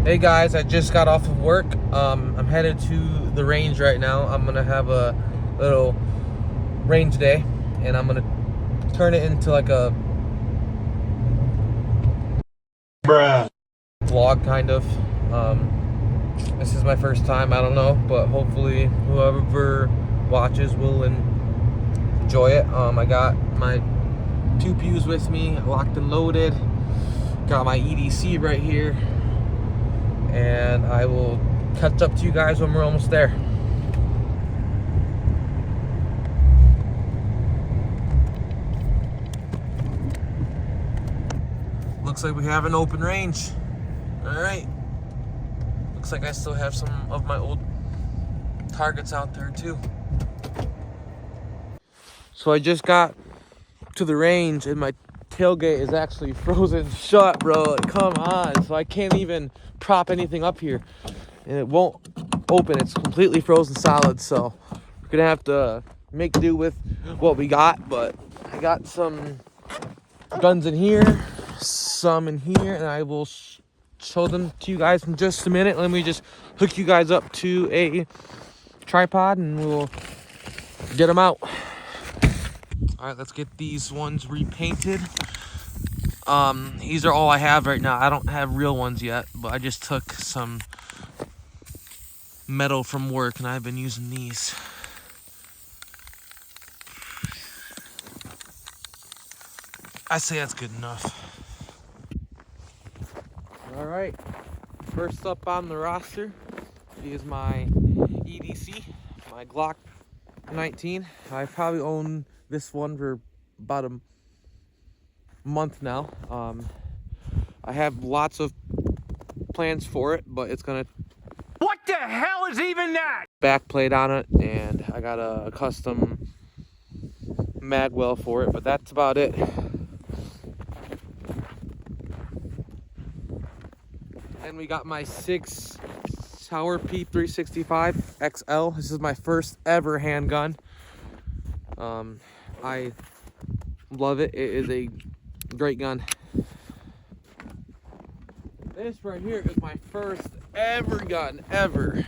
Hey guys, I just got off of work. I'm headed to the range right now. I'm gonna have a little range day, and I'm gonna turn it into like a vlog kind of. This is my first time. I don't know, but hopefully whoever watches will enjoy it. I got my two pews with me, locked and loaded. Got my EDC right here. And I will catch up to you guys when we're almost there. Looks like we have an open range. Alright. Looks like I still have some of my old targets out there too. So I just got to the range and my tailgate is actually frozen shut, bro. Come on. So I can't even prop anything up here. And it won't open. It's completely frozen solid. So we're going to have to make do with what we got. But I got some guns in here, some in here, and I will show them to you guys in just a minute. Let me just hook you guys up to a tripod and we'll get them out. All right, let's get these ones repainted. These are all I have right now. I don't have real ones yet, but I just took some metal from work and I've been using these. I say that's good enough. All right, first up on the roster is my EDC, my Glock 19. I probably own this one for about a month now. I have lots of plans for it, but it's gonna What the hell is even that? back plate on it, and I got a custom mag well for it, but that's about it. And we got my 6 Sauer P365 XL. This is my first ever handgun. I love it. It is a great gun. This right here is my first ever gun ever.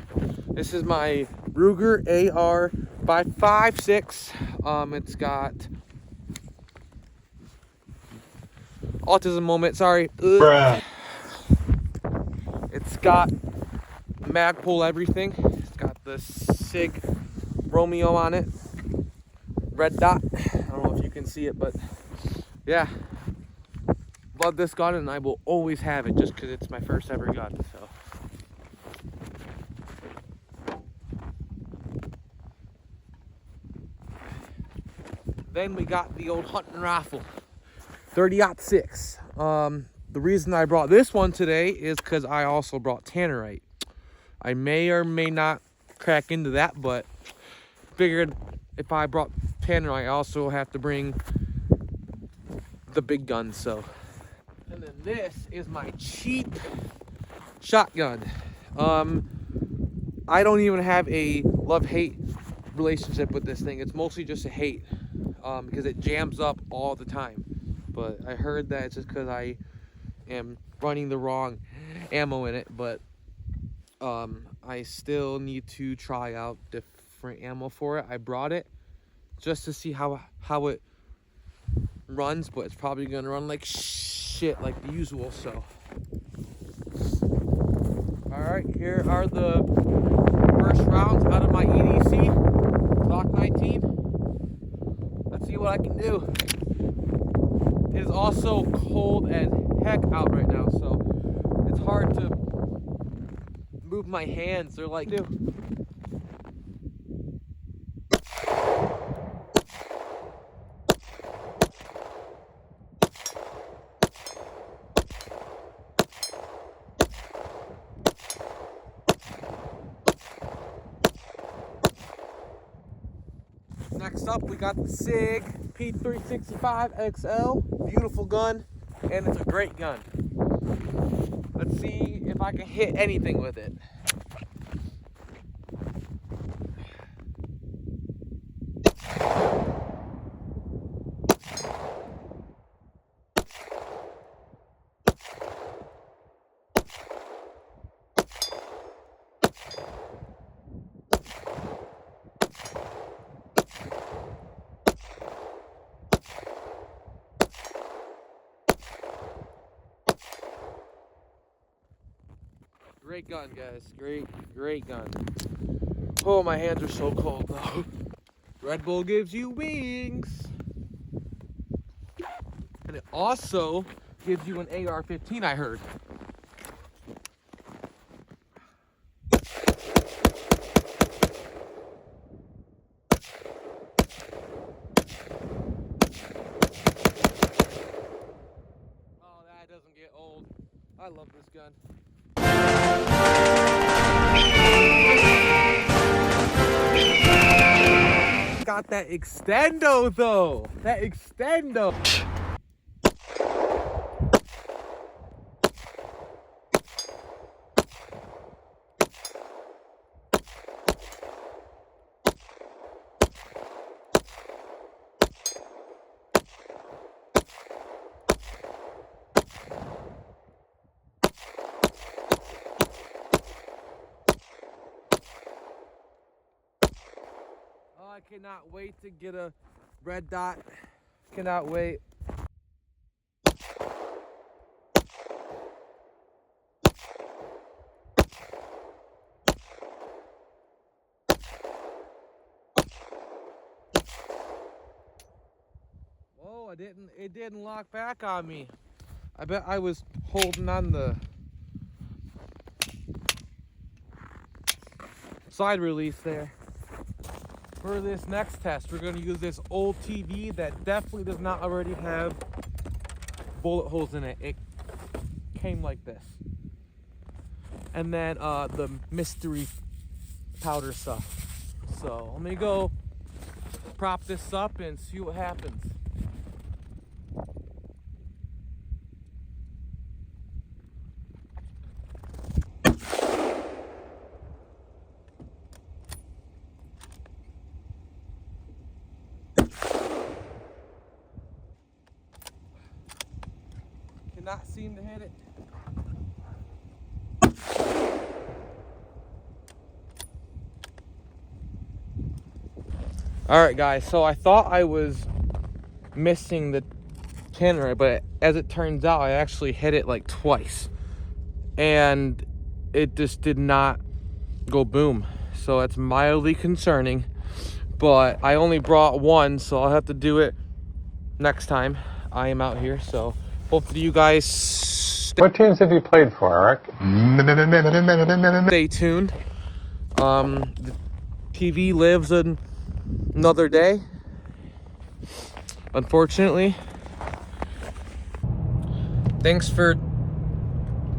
This is my Ruger AR 5.56. It's got autism moment. Sorry. Bruh. It's got Magpul everything. It's got the SIG Romeo on it. Red dot. I don't know if you can see it, but yeah. Love this gun and I will always have it just because it's my first ever gun. So then we got the old hunting rifle 30-06. The reason I brought this one today is because I also brought Tannerite. I may or may not crack into that, but figured if I brought Tannerite I also have to bring the big guns. So, and then this is my cheap shotgun. I don't even have a love-hate relationship with this thing. It's mostly just a hate, because it jams up all the time. But I heard that it's just because I am running the wrong ammo in it. But I still need to try out different ammo for it. I brought it just to see how it runs, but it's probably gonna run like shit like the usual. So all right, here are the first rounds out of my EDC Glock 19. Let's see what I can do. It is also cold as heck out right now, so it's hard to move my hands. They're like, dude. Next up, we got the SIG P365 XL. Beautiful gun, and it's a great gun. Let's see if I can hit anything with it. Great gun, guys. Great gun. Oh, my hands are so cold though. Red Bull gives you wings. And it also gives you an AR-15, I heard. Oh, that doesn't get old. I love this gun. Got that extendo though. That extendo. Oh, I cannot wait to get a red dot. Cannot wait. Whoa, it didn't lock back on me. I bet I was holding on the side release there. For this next test, we're going to use this old TV that definitely does not already have bullet holes in it. It came like this. And then the mystery powder stuff. So let me go prop this up and see what happens. Cannot seem to hit it. Alright guys, so I thought I was missing the camera, but as it turns out I actually hit it like twice and it just did not go boom. So it's mildly concerning, but I only brought one, so I'll have to do it next time I am out here. So hopefully you guys What teams have you played for, Eric? stay tuned. The TV lives another day, unfortunately. Thanks for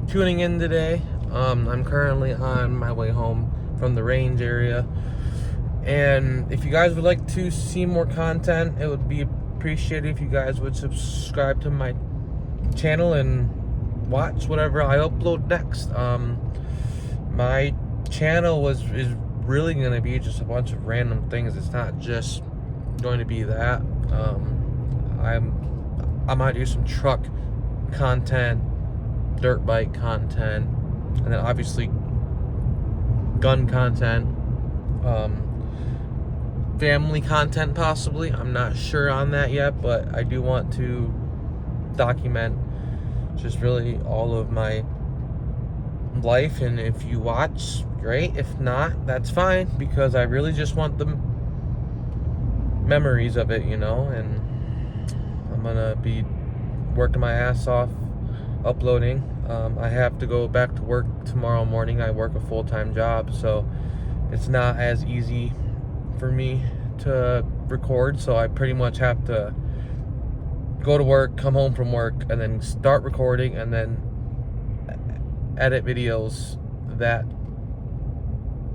tuning in today. I'm currently on my way home from the range area, and if you guys would like to see more content, it would be appreciated if you guys would subscribe to my channel and watch whatever I upload next. My channel is really going to be just a bunch of random things. It's not just going to be that. I might do some truck content, dirt bike content, and then obviously gun content, family content possibly. I'm not sure on that yet, but I do want to document just really all of my life, and if you watch, great. If not, that's fine, because I really just want the memories of it, you know. And I'm gonna be working my ass off uploading. I have to go back to work tomorrow morning. I work a full-time job, so it's not as easy for me to record, so I pretty much have to go to work, come home from work, and then start recording, and then edit videos that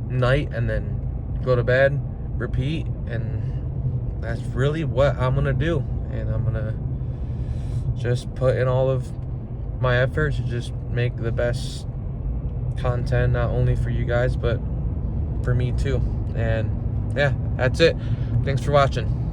night, and then go to bed, repeat. And that's really what I'm gonna do. And I'm gonna just put in all of my effort to just make the best content, not only for you guys but for me too. And yeah, that's it. Thanks for watching.